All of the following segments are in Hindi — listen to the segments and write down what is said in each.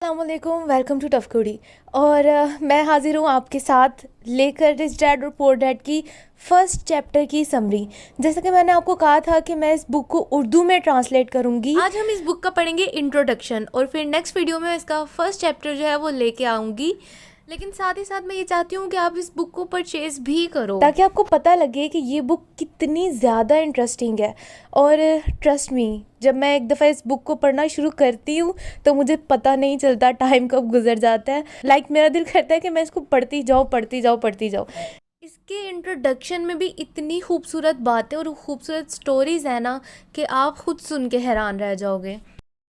अस्सलाम वालेकुम, वेलकम टू टफकुड़ी। और मैं हाजिर हूँ आपके साथ लेकर रिच डैड और पुअर डैड की फर्स्ट चैप्टर की समरी। जैसा कि मैंने आपको कहा था कि मैं इस बुक को उर्दू में ट्रांसलेट करूँगी। आज हम इस बुक का पढ़ेंगे इंट्रोडक्शन और फिर नेक्स्ट वीडियो में इसका फर्स्ट चैप्टर जो है वो लेके आऊँगी। लेकिन साथ ही साथ मैं ये चाहती हूँ कि आप इस बुक को परचेज़ भी करो ताकि आपको पता लगे कि ये बुक कितनी ज़्यादा इंटरेस्टिंग है। और ट्रस्ट मी, जब मैं एक दफ़ा इस बुक को पढ़ना शुरू करती हूँ तो मुझे पता नहीं चलता टाइम कब गुजर जाता है। मेरा दिल करता है कि मैं इसको पढ़ती जाऊँ। इसके इंट्रोडक्शन में भी इतनी खूबसूरत बातें और खूबसूरत स्टोरीज़ है ना कि आप खुद सुन के हैरान रह जाओगे।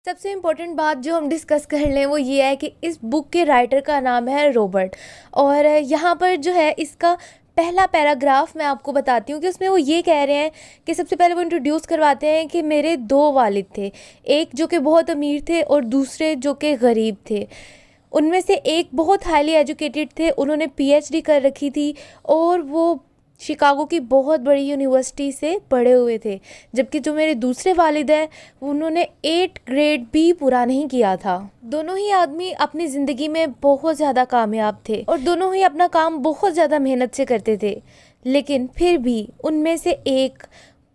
सबसे इम्पोर्टेंट बात जो हम डिस्कस कर लें वो ये है कि इस बुक के राइटर का नाम है रॉबर्ट। और यहाँ पर जो है इसका पहला पैराग्राफ मैं आपको बताती हूँ कि उसमें वो ये कह रहे हैं कि सबसे पहले वो इंट्रोड्यूस करवाते हैं कि मेरे दो वालिद थे, एक जो कि बहुत अमीर थे और दूसरे जो कि गरीब थे। उनमें से एक बहुत हाईली एजुकेटेड थे, उन्होंने पीएचडी कर रखी थी और वो शिकागो की बहुत बड़ी यूनिवर्सिटी से पढ़े हुए थे, जबकि जो मेरे दूसरे वालिद हैं उन्होंने 8th ग्रेड भी पूरा नहीं किया था। दोनों ही आदमी अपनी ज़िंदगी में बहुत ज़्यादा कामयाब थे और दोनों ही अपना काम बहुत ज़्यादा मेहनत से करते थे, लेकिन फिर भी उनमें से एक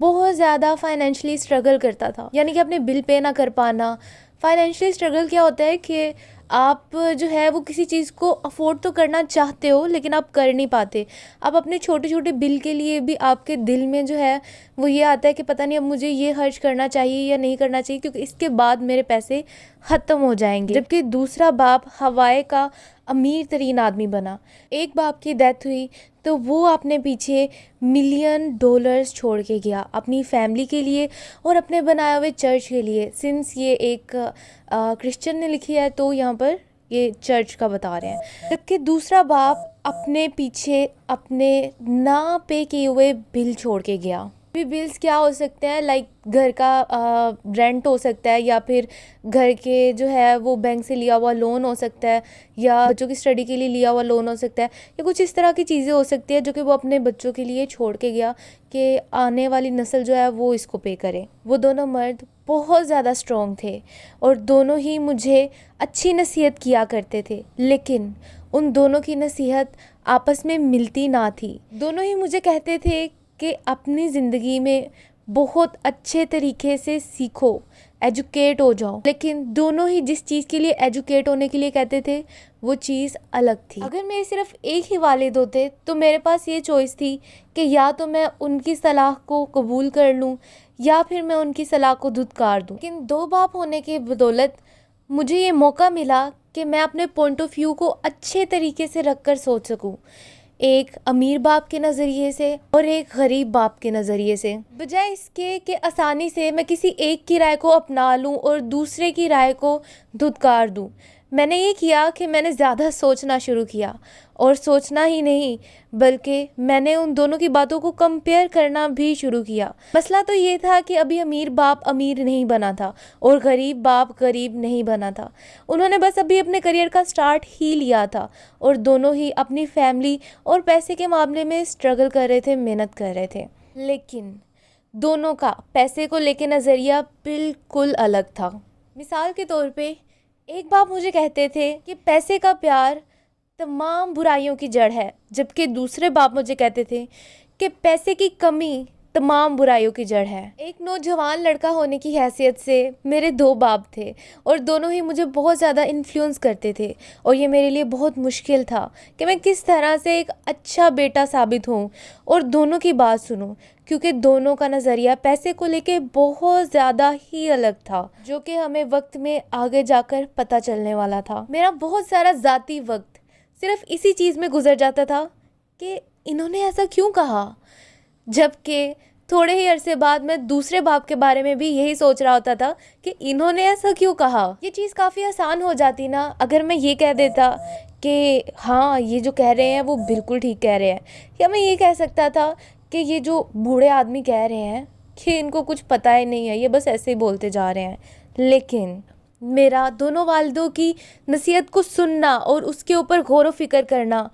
बहुत ज़्यादा फाइनेंशियली स्ट्रगल करता था, यानी कि अपने बिल पे ना कर पाना। फाइनेंशियली स्ट्रगल क्या होता है कि आप जो है वो किसी चीज़ को अफोर्ड तो करना चाहते हो लेकिन आप कर नहीं पाते। आप अपने छोटे छोटे बिल के लिए भी आपके दिल में जो है वो ये आता है कि पता नहीं अब मुझे ये खर्च करना चाहिए या नहीं करना चाहिए क्योंकि इसके बाद मेरे पैसे ख़त्म हो जाएंगे। जबकि दूसरा बाप हवाई का अमीर तरीन आदमी बना। एक बाप की डेथ हुई तो वो अपने पीछे $1 मिलियन छोड़ के गया अपनी फैमिली के लिए और अपने बनाए हुए चर्च के लिए। सिंस ये एक क्रिश्चियन ने लिखी है तो यहाँ पर ये चर्च का बता रहे हैं। जबकि दूसरा बाप अपने पीछे अपने ना पे किए हुए बिल छोड़ के गया। भी बिल्स क्या हो सकते हैं, लाइक घर का रेंट हो सकता है या फिर घर के जो है वो बैंक से लिया हुआ लोन हो सकता है या बच्चों की स्टडी के लिए लिया हुआ लोन हो सकता है या कुछ इस तरह की चीज़ें हो सकती है जो कि वो अपने बच्चों के लिए छोड़ के गया कि आने वाली नस्ल जो है वो इसको पे करे। वो दोनों मर्द बहुत ज़्यादा स्ट्रॉन्ग थे और दोनों ही मुझे अच्छी नसीहत किया करते थे, लेकिन उन दोनों की नसीहत आपस में मिलती ना थी। दोनों ही मुझे कहते थे कि अपनी ज़िंदगी में बहुत अच्छे तरीके से सीखो, एजुकेट हो जाओ, लेकिन दोनों ही जिस चीज़ के लिए एजुकेट होने के लिए कहते थे वो चीज़ अलग थी। अगर मेरे सिर्फ एक ही वालिद होते तो मेरे पास ये चॉइस थी कि या तो मैं उनकी सलाह को कबूल कर लूँ या फिर मैं उनकी सलाह को धुतकार दूँ। लेकिन दो बाप होने के बदौलत मुझे ये मौका मिला कि मैं अपने पॉइंट ऑफ व्यू को अच्छे तरीके से रख कर सोच सकूँ, एक अमीर बाप के नज़रिए से और एक गरीब बाप के नज़रिए से, बजाय इसके कि आसानी से मैं किसी एक की राय को अपना लूं और दूसरे की राय को धुतकार दूं। मैंने ये किया कि मैंने ज़्यादा सोचना शुरू किया और सोचना ही नहीं बल्कि मैंने उन दोनों की बातों को कंपेयर करना भी शुरू किया। मसला तो ये था कि अभी अमीर बाप अमीर नहीं बना था और गरीब बाप गरीब नहीं बना था। उन्होंने बस अभी अपने करियर का स्टार्ट ही लिया था और दोनों ही अपनी फैमिली और पैसे के मामले में स्ट्रगल कर रहे थे, मेहनत कर रहे थे, लेकिन दोनों का पैसे को लेके नज़रिया बिल्कुल अलग था। मिसाल के तौर पे एक बाप मुझे कहते थे कि पैसे का प्यार तमाम बुराइयों की जड़ है, जबकि दूसरे बाप मुझे कहते थे कि पैसे की कमी तमाम बुराइयों की जड़ है। एक नौजवान लड़का होने की हैसियत से मेरे दो बाप थे और दोनों ही मुझे बहुत ज़्यादा इन्फ्लुएंस करते थे और ये मेरे लिए बहुत मुश्किल था कि मैं किस तरह से एक अच्छा बेटा साबित हूँ और दोनों की बात सुनूँ, क्योंकि दोनों का नज़रिया पैसे को लेके बहुत ज़्यादा ही अलग था, जो कि हमें वक्त में आगे जाकर पता चलने वाला था। मेरा बहुत सारा ज़ाती वक्त सिर्फ इसी चीज़ में गुजर जाता था कि इन्होंने ऐसा क्यों कहा, जबकि थोड़े ही अरसे बाद मैं दूसरे बाप के बारे में भी यही सोच रहा होता था कि इन्होंने ऐसा क्यों कहा। ये चीज़ काफ़ी आसान हो जाती ना अगर मैं ये कह देता कि हाँ ये जो कह रहे हैं वो बिल्कुल ठीक कह रहे हैं, या मैं ये कह सकता था कि ये जो बूढ़े आदमी कह रहे हैं कि इनको कुछ पता ही नहीं है, ये बस ऐसे ही बोलते जा रहे हैं। लेकिन मेरा दोनों वालिदों की नसीहत को सुनना और उसके ऊपर गौर व फिक्र करना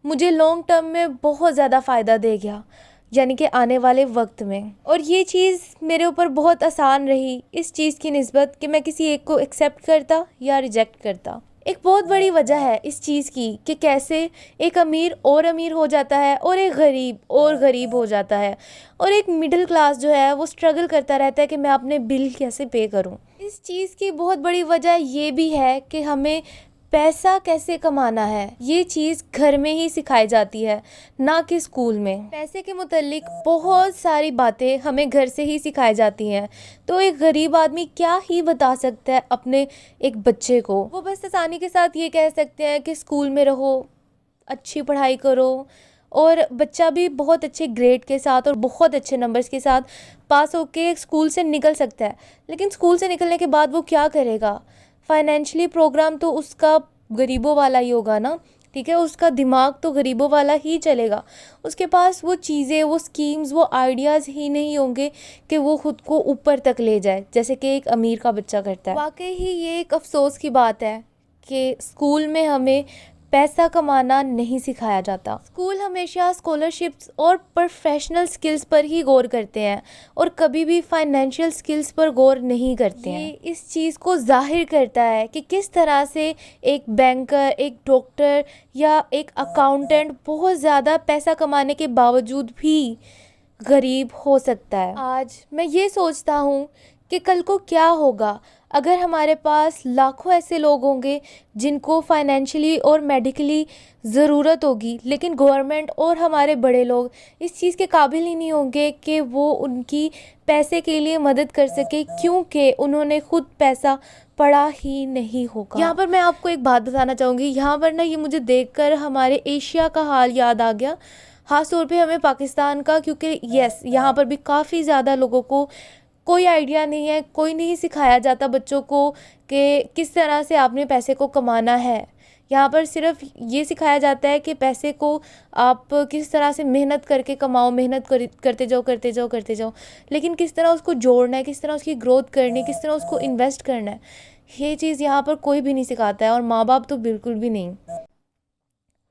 मुझे लॉन्ग टर्म में बहुत ज़्यादा फ़ायदा दे गया, यानी कि आने वाले वक्त में। और ये चीज़ मेरे ऊपर बहुत आसान रही इस चीज़ की निस्बत कि मैं किसी एक को एक्सेप्ट करता या रिजेक्ट करता। एक बहुत बड़ी वजह है इस चीज़ की कि कैसे एक अमीर और अमीर हो जाता है और एक गरीब और गरीब हो जाता है, और एक मिडिल क्लास जो है वो स्ट्रगल करता रहता है कि मैं अपने बिल कैसे पे करूं। इस चीज़ की बहुत बड़ी वजह ये भी है कि हमें पैसा कैसे कमाना है ये चीज़ घर में ही सिखाई जाती है, ना कि स्कूल में। पैसे के मुतालिक बहुत सारी बातें हमें घर से ही सिखाई जाती हैं। तो एक गरीब आदमी क्या ही बता सकता है अपने एक बच्चे को? वो बस आसानी के साथ ये कह सकते हैं कि स्कूल में रहो, अच्छी पढ़ाई करो, और बच्चा भी बहुत अच्छे ग्रेड के साथ और बहुत अच्छे नंबर्स के साथ पास होके स्कूल से निकल सकता है। लेकिन स्कूल से निकलने के बाद वो क्या करेगा? फाइनेंशियली प्रोग्राम तो उसका गरीबों वाला ही होगा ना, ठीक है, उसका दिमाग तो गरीबों वाला ही चलेगा। उसके पास वो चीज़ें, वो स्कीम्स, वो आइडियाज़ ही नहीं होंगे कि वो खुद को ऊपर तक ले जाए जैसे कि एक अमीर का बच्चा करता है। वाकई ही ये एक अफसोस की बात है कि स्कूल में हमें पैसा कमाना नहीं सिखाया जाता। स्कूल हमेशा स्कॉलरशिप्स और प्रोफेशनल स्किल्स पर ही गौर करते हैं और कभी भी फाइनेंशियल स्किल्स पर गौर नहीं करते हैं। ये इस चीज़ को जाहिर करता है कि किस तरह से एक बैंकर, एक डॉक्टर या एक अकाउंटेंट बहुत ज़्यादा पैसा कमाने के बावजूद भी गरीब हो सकता है। आज मैं ये सोचता हूँ कि कल को क्या होगा अगर हमारे पास लाखों ऐसे लोग होंगे जिनको फाइनेंशियली और मेडिकली ज़रूरत होगी, लेकिन गवर्नमेंट और हमारे बड़े लोग इस चीज़ के काबिल ही नहीं होंगे कि वो उनकी पैसे के लिए मदद कर सके, क्योंकि उन्होंने खुद पैसा पढ़ा ही नहीं होगा। यहाँ पर मैं आपको एक बात बताना चाहूँगी। यहाँ पर ना ये मुझे देखकर हमारे एशिया का हाल याद आ गया, ख़ास तौर पे हमें पाकिस्तान का, क्योंकि यस यहाँ पर भी काफ़ी ज़्यादा लोगों को कोई आइडिया नहीं है, कोई नहीं सिखाया जाता बच्चों को कि किस तरह से आपने पैसे को कमाना है। यहाँ पर सिर्फ ये सिखाया जाता है कि पैसे को आप किस तरह से मेहनत करके कमाओ, मेहनत करते जाओ करते जाओ करते जाओ, लेकिन किस तरह उसको जोड़ना है, किस तरह उसकी ग्रोथ करनी है, किस तरह उसको इन्वेस्ट करना है, ये चीज़ यहाँ पर कोई भी नहीं सिखाता है, और माँ बाप तो बिल्कुल भी नहीं।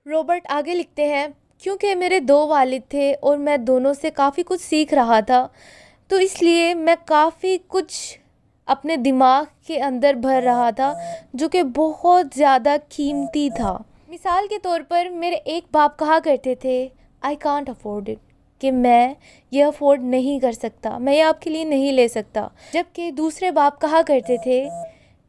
रॉबर्ट आगे लिखते हैं, क्योंकि मेरे दो वालिद थे और मैं दोनों से काफ़ी कुछ सीख रहा था, तो इसलिए मैं काफ़ी कुछ अपने दिमाग के अंदर भर रहा था जो कि बहुत ज़्यादा कीमती था। मिसाल के तौर पर मेरे एक बाप कहा करते थे, आई कांट अफोर्ड इट, कि मैं ये अफोर्ड नहीं कर सकता, मैं ये आपके लिए नहीं ले सकता। जबकि दूसरे बाप कहा करते थे,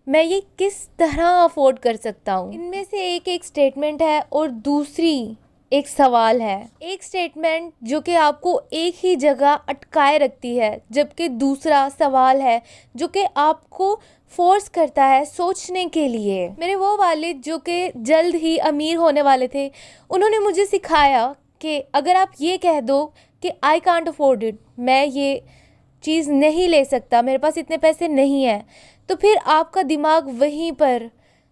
मैं ये किस तरह अफोर्ड कर सकता हूँ। इनमें से एक स्टेटमेंट है और दूसरी एक सवाल है। एक स्टेटमेंट जो कि आपको एक ही जगह अटकाए रखती है, जबकि दूसरा सवाल है जो कि आपको फोर्स करता है सोचने के लिए। मेरे वो वालिद जो कि जल्द ही अमीर होने वाले थे, उन्होंने मुझे सिखाया कि अगर आप ये कह दो कि आई कांट अफोर्ड इट, मैं ये चीज़ नहीं ले सकता, मेरे पास इतने पैसे नहीं हैं, तो फिर आपका दिमाग वहीं पर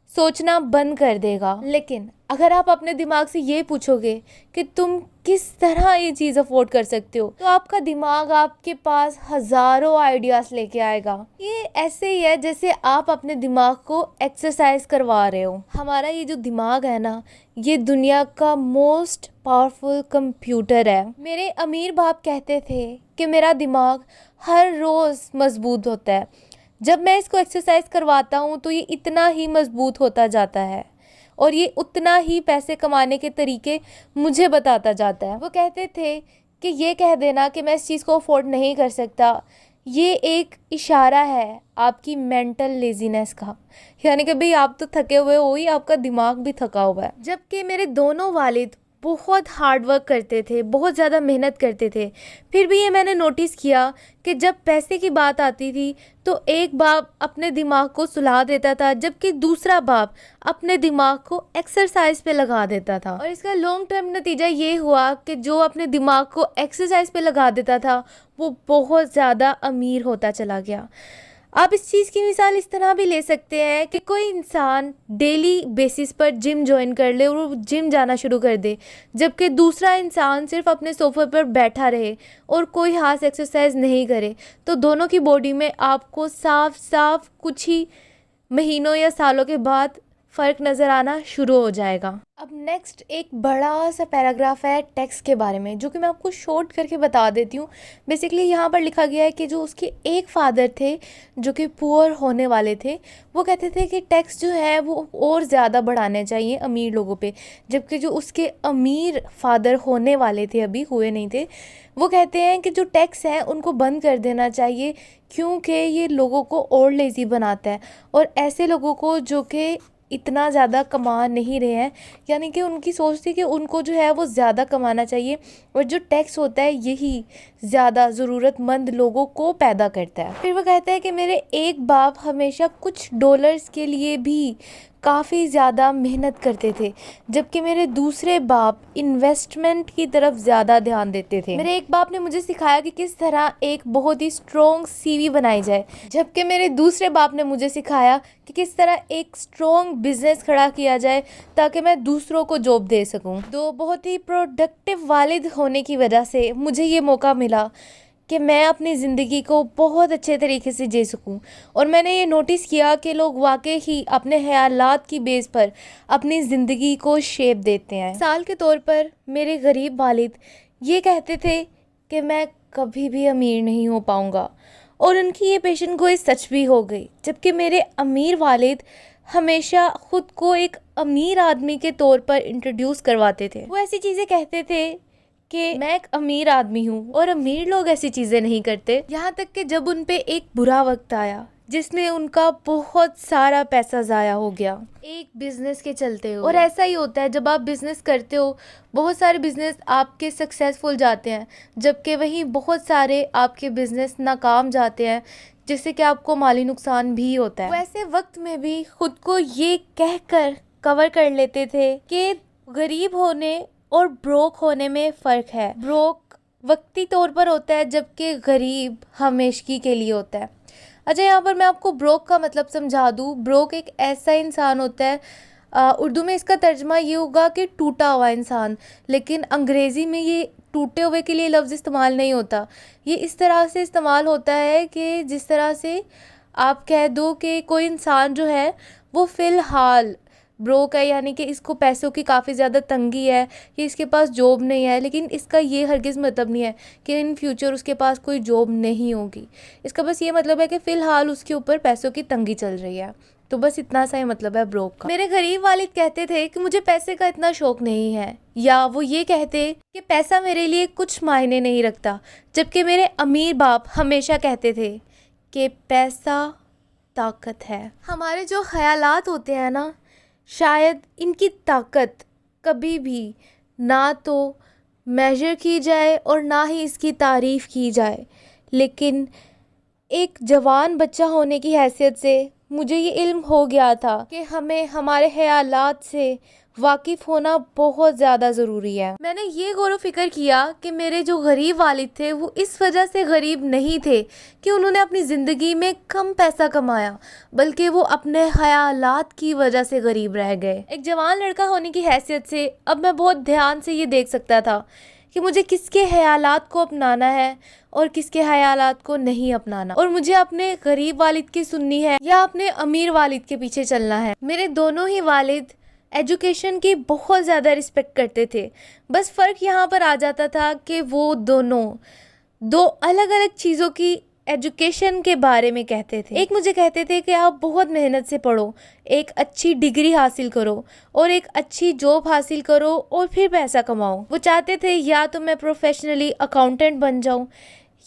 सोचना बंद कर देगा। लेकिन अगर आप अपने दिमाग से ये पूछोगे कि तुम किस तरह ये चीज़ अफोर्ड कर सकते हो, तो आपका दिमाग आपके पास हज़ारों आइडियाज़ लेके आएगा। ये ऐसे ही है जैसे आप अपने दिमाग को एक्सरसाइज करवा रहे हो। हमारा ये जो दिमाग है ना, ये दुनिया का मोस्ट पावरफुल कंप्यूटर है। मेरे अमीर बाप कहते थे कि मेरा दिमाग हर रोज़ मजबूत होता है, जब मैं इसको एक्सरसाइज करवाता हूँ तो ये इतना ही मजबूत होता जाता है और ये उतना ही पैसे कमाने के तरीके मुझे बताता जाता है। वो कहते थे कि ये कह देना कि मैं इस चीज़ को अफोर्ड नहीं कर सकता, ये एक इशारा है आपकी मेंटल लेजीनेस का, यानी कि भाई आप तो थके हुए हो ही, आपका दिमाग भी थका हुआ है। जबकि मेरे दोनों वालिद बहुत हार्ड वर्क करते थे, बहुत ज़्यादा मेहनत करते थे, फिर भी ये मैंने नोटिस किया कि जब पैसे की बात आती थी तो एक बाप अपने दिमाग को सुला देता था, जबकि दूसरा बाप अपने दिमाग को एक्सरसाइज पे लगा देता था। और इसका लॉन्ग टर्म नतीजा ये हुआ कि जो अपने दिमाग को एक्सरसाइज पे लगा देता था वो बहुत ज़्यादा अमीर होता चला गया। आप इस चीज़ की मिसाल इस तरह भी ले सकते हैं कि कोई इंसान डेली बेसिस पर जिम ज्वाइन कर ले और वो जिम जाना शुरू कर दे, जबकि दूसरा इंसान सिर्फ अपने सोफे पर बैठा रहे और कोई खास एक्सरसाइज नहीं करे, तो दोनों की बॉडी में आपको साफ साफ कुछ ही महीनों या सालों के बाद फ़र्क नज़र आना शुरू हो जाएगा। अब नेक्स्ट एक बड़ा सा पैराग्राफ है टैक्स के बारे में, जो कि मैं आपको शॉर्ट करके बता देती हूँ। बेसिकली यहाँ पर लिखा गया है कि जो उसके एक फादर थे जो कि पुअर होने वाले थे, वो कहते थे कि टैक्स जो है वो और ज़्यादा बढ़ाने चाहिए अमीर लोगों पे, जबकि जो उसके अमीर फादर होने वाले थे, अभी हुए नहीं थे, वो कहते हैं कि जो टैक्स है उनको बंद कर देना चाहिए, क्योंकि ये लोगों को और लेज़ी बनाता है। और ऐसे लोगों को जो कि इतना ज़्यादा कमा नहीं रहे हैं, यानी कि उनकी सोच थी कि उनको जो है वो ज़्यादा कमाना चाहिए, और जो टैक्स होता है यही ज़्यादा ज़रूरतमंद लोगों को पैदा करता है। फिर वो कहता है कि मेरे एक बाप हमेशा कुछ डॉलर्स के लिए भी काफ़ी ज़्यादा मेहनत करते थे, जबकि मेरे दूसरे बाप इन्वेस्टमेंट की तरफ ज़्यादा ध्यान देते थे। मेरे एक बाप ने मुझे सिखाया कि किस तरह एक बहुत ही स्ट्रॉन्ग सीवी बनाई जाए, जबकि मेरे दूसरे बाप ने मुझे सिखाया कि किस तरह एक स्ट्रॉन्ग बिजनेस खड़ा किया जाए ताकि मैं दूसरों को जॉब दे सकूं। तो बहुत ही प्रोडक्टिव वालिद होने की वजह से मुझे ये मौका मिला कि मैं अपनी ज़िंदगी को बहुत अच्छे तरीके से जी सकूं। और मैंने ये नोटिस किया कि लोग वाकई ही अपने ख़यालात की बेस पर अपनी ज़िंदगी को शेप देते हैं। मिसाल के तौर पर मेरे गरीब वालिद ये कहते थे कि मैं कभी भी अमीर नहीं हो पाऊंगा, और उनकी ये पेशन गोई सच भी हो गई। जबकि मेरे अमीर वालिद हमेशा ख़ुद को एक अमीर आदमी के तौर पर इंट्रोड्यूस करवाते थे। वो ऐसी चीज़ें कहते थे कि मैं एक अमीर आदमी हूँ, और अमीर लोग ऐसी चीज़ें नहीं करते। यहाँ तक कि जब उन पे एक बुरा वक्त आया जिसमें उनका बहुत सारा पैसा ज़ाया हो गया एक बिज़नेस के चलते हो। और ऐसा ही होता है जब आप बिज़नेस करते हो, बहुत सारे बिज़नेस आपके सक्सेसफुल जाते हैं, जबकि वहीं बहुत सारे आपके बिज़नेस नाकाम जाते हैं, जिससे कि आपको माली नुकसान भी होता है। वैसे वक्त में भी ख़ुद को ये कहकर कवर कर लेते थे कि गरीब होने और ब्रोक होने में फ़र्क है। ब्रोक वक्ती तौर पर होता है, जबकि गरीब हमेशगी के लिए होता है। अच्छा, यहाँ पर मैं आपको ब्रोक का मतलब समझा दूँ। ब्रोक एक ऐसा इंसान होता है, उर्दू में इसका तर्जमा ये होगा कि टूटा हुआ इंसान, लेकिन अंग्रेज़ी में ये टूटे हुए के लिए लफ्ज़ इस्तेमाल नहीं होता। ये इस तरह से इस्तेमाल होता है कि जिस तरह से आप कह दो कि कोई इंसान जो है वो फ़िलहाल ब्रोक है, यानी कि इसको पैसों की काफ़ी ज़्यादा तंगी है, कि इसके पास जॉब नहीं है, लेकिन इसका ये हरगिज़ मतलब नहीं है कि इन फ्यूचर उसके पास कोई जॉब नहीं होगी। इसका बस ये मतलब है कि फ़िलहाल उसके ऊपर पैसों की तंगी चल रही है। तो बस इतना सा ही मतलब है ब्रोक का। मेरे गरीब वालिद कहते थे कि मुझे पैसे का इतना शौक नहीं है, या वो ये कहते कि पैसा मेरे लिए कुछ मायने नहीं रखता, जबकि मेरे अमीर बाप हमेशा कहते थे कि पैसा ताकत है। हमारे जो ख्यालात होते हैं ना, शायद इनकी ताकत कभी भी ना तो मेजर की जाए और ना ही इसकी तारीफ़ की जाए, लेकिन एक जवान बच्चा होने की हैसियत से मुझे ये इल्म हो गया था कि हमें हमारे ख्यालात से वाकिफ़ होना बहुत ज़्यादा ज़रूरी है। मैंने ये गौर व फिक्र किया कि मेरे जो गरीब वालिद थे वो इस वजह से गरीब नहीं थे कि उन्होंने अपनी ज़िंदगी में कम पैसा कमाया, बल्कि वो अपने ख्यालात की वजह से गरीब रह गए। एक जवान लड़का होने की हैसियत से अब मैं बहुत ध्यान से ये देख सकता था कि मुझे किसके ख्यालात को अपनाना है और किसके ख्यालात को नहीं अपनाना, और मुझे अपने गरीब वालिद की सुननी है या अपने अमीर वालिद के पीछे चलना है। मेरे दोनों ही वालिद एजुकेशन की बहुत ज़्यादा रिस्पेक्ट करते थे। बस फ़र्क यहाँ पर आ जाता था कि वो दोनों दो अलग अलग चीज़ों की एजुकेशन के बारे में कहते थे। एक मुझे कहते थे कि आप बहुत मेहनत से पढ़ो, एक अच्छी डिग्री हासिल करो और एक अच्छी जॉब हासिल करो और फिर पैसा कमाओ। वो चाहते थे या तो मैं प्रोफेशनली अकाउंटेंट बन जाऊँ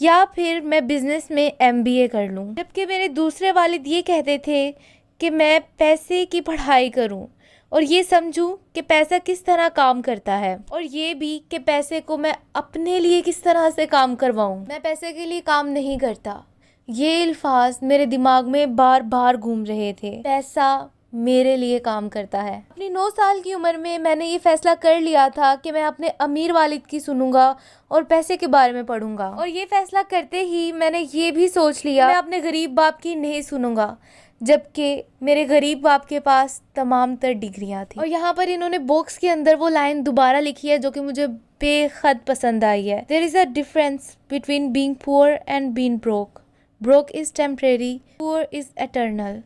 या फिर मैं बिज़नेस में MBA कर लूँ, जबकि मेरे दूसरे वालिद ये कहते थे कि मैं पैसे की पढ़ाई करूँ और ये समझूं कि पैसा किस तरह काम करता है, और ये भी कि पैसे को मैं अपने लिए किस तरह से काम करवाऊं। मैं पैसे के लिए काम नहीं करता। ये अल्फाज मेरे दिमाग में बार बार घूम रहे थे। पैसा मेरे लिए काम करता है। अपनी 9 साल की उम्र में मैंने ये फैसला कर लिया था कि मैं अपने अमीर वालिद की सुनूंगा और पैसे के बारे में पढ़ूंगा, और ये फैसला करते ही मैंने ये भी सोच लिया मैं अपने गरीब बाप की नहीं सुनूंगा, जबकि मेरे गरीब बाप के पास तमाम तर डिग्रियां थी। और यहाँ पर इन्होंने बॉक्स के अंदर वो लाइन दोबारा लिखी है जो कि मुझे बेहद पसंद आई है। There is a difference between being poor and being broke. Broke is temporary, poor is eternal.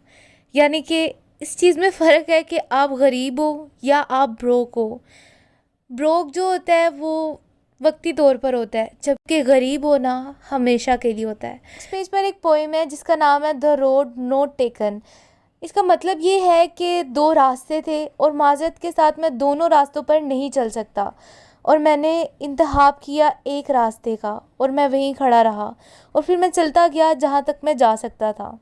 यानी कि इस चीज़ में फ़र्क है कि आप गरीब हो या आप ब्रोक हो। ब्रोक जो होता है वो वक्ती तौर पर होता है, जबकि गरीब होना हमेशा के लिए होता है। इस पेज पर एक पोइम है जिसका नाम है द रोड नॉट टेकन। इसका मतलब ये है कि दो रास्ते थे और माज़रत के साथ मैं दोनों रास्तों पर नहीं चल सकता, और मैंने इंतखाब किया एक रास्ते का और मैं वहीं खड़ा रहा और फिर मैं चलता गया जहाँ तक मैं जा सकता था।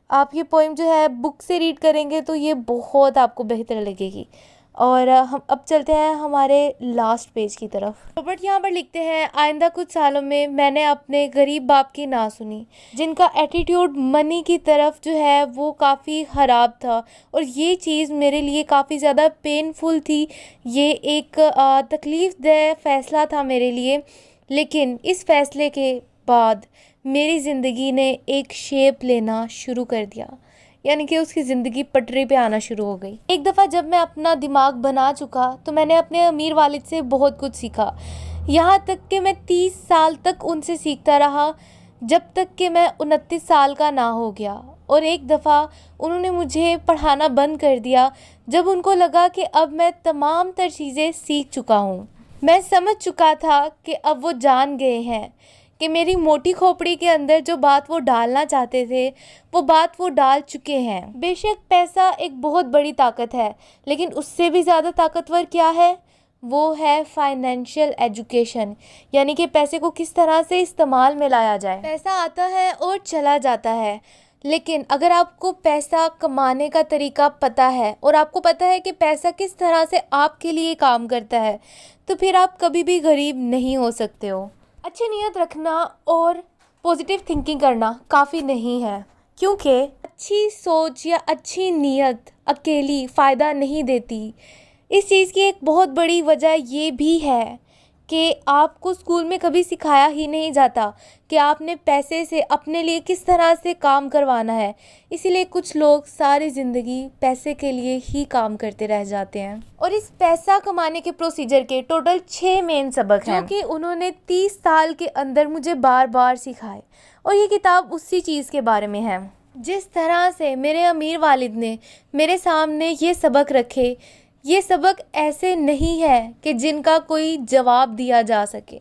आप ये पोइम जो है बुक से रीड करेंगे तो ये बहुत आपको बेहतर लगेगी। और हम अब चलते हैं हमारे लास्ट पेज की तरफ। रॉबर्ट यहाँ पर लिखते हैं, आइंदा कुछ सालों में मैंने अपने गरीब बाप की ना सुनी, जिनका एटीट्यूड मनी की तरफ जो है वो काफ़ी ख़राब था, और ये चीज़ मेरे लिए काफ़ी ज़्यादा पेनफुल थी। ये एक तकलीफ़ दह फ़ैसला था मेरे लिए, लेकिन इस फ़ैसले के बाद मेरी ज़िंदगी ने एक शेप लेना शुरू कर दिया, यानी कि उसकी ज़िंदगी पटरी पे आना शुरू हो गई। एक दफ़ा जब मैं अपना दिमाग बना चुका तो मैंने अपने अमीर वालिद से बहुत कुछ सीखा, यहाँ तक कि मैं 30 साल तक उनसे सीखता रहा, जब तक कि मैं 29 साल का ना हो गया। और एक दफ़ा उन्होंने मुझे पढ़ाना बंद कर दिया जब उनको लगा कि अब मैं तमाम तर चीज़ें सीख चुका हूँ। मैं समझ चुका था कि अब वो जान गए हैं कि मेरी मोटी खोपड़ी के अंदर जो बात वो डालना चाहते थे वो बात वो डाल चुके हैं। बेशक पैसा एक बहुत बड़ी ताकत है, लेकिन उससे भी ज़्यादा ताकतवर क्या है, वो है फाइनेंशियल एजुकेशन, यानी कि पैसे को किस तरह से इस्तेमाल में लाया जाए। पैसा आता है और चला जाता है, लेकिन अगर आपको पैसा कमाने का तरीका पता है और आपको पता है कि पैसा किस तरह से आपके लिए काम करता है, तो फिर आप कभी भी गरीब नहीं हो सकते हो। अच्छी नीयत रखना और पॉजिटिव थिंकिंग करना काफ़ी नहीं है, क्योंकि अच्छी सोच या अच्छी नीयत अकेली फ़ायदा नहीं देती। इस चीज़ की एक बहुत बड़ी वजह ये भी है कि आपको स्कूल में कभी सिखाया ही नहीं जाता कि आपने पैसे से अपने लिए किस तरह से काम करवाना है। इसीलिए कुछ लोग सारी ज़िंदगी पैसे के लिए ही काम करते रह जाते हैं। और इस पैसा कमाने के प्रोसीजर के टोटल 6 मेन सबक हैं, जो कि उन्होंने 30 साल के अंदर मुझे बार बार सिखाए, और ये किताब उसी चीज़ के बारे में है। जिस तरह से मेरे अमीर वालिद ने मेरे सामने ये सबक रखे, ये सबक ऐसे नहीं है कि जिनका कोई जवाब दिया जा सके,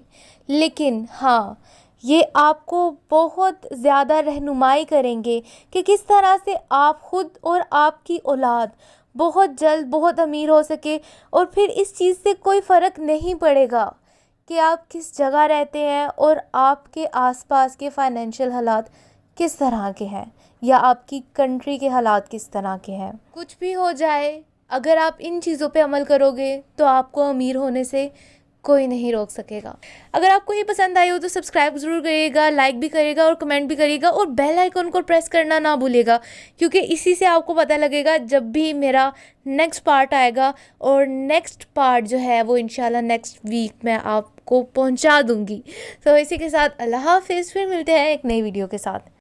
लेकिन हाँ, ये आपको बहुत ज़्यादा रहनुमाई करेंगे कि किस तरह से आप खुद और आपकी औलाद बहुत जल्द बहुत अमीर हो सके। और फिर इस चीज़ से कोई फ़र्क नहीं पड़ेगा कि आप किस जगह रहते हैं और आपके आसपास के फाइनेंशियल हालात किस तरह के हैं या आपकी कंट्री के हालात किस तरह के हैं। कुछ भी हो जाए, अगर आप इन चीज़ों पे अमल करोगे तो आपको अमीर होने से कोई नहीं रोक सकेगा। अगर आपको ये पसंद आई हो तो सब्सक्राइब ज़रूर करिएगा, लाइक भी करिएगा और कमेंट भी करिएगा, और बेल आइकन को प्रेस करना ना भूलिएगा, क्योंकि इसी से आपको पता लगेगा जब भी मेरा नेक्स्ट पार्ट आएगा। और नेक्स्ट पार्ट जो है वो इंशाल्लाह नेक्स्ट वीक मैं आपको पहुंचा दूंगी। तो इसी के साथ अल्लाह हाफिज़, फिर मिलते हैं एक नई वीडियो के साथ।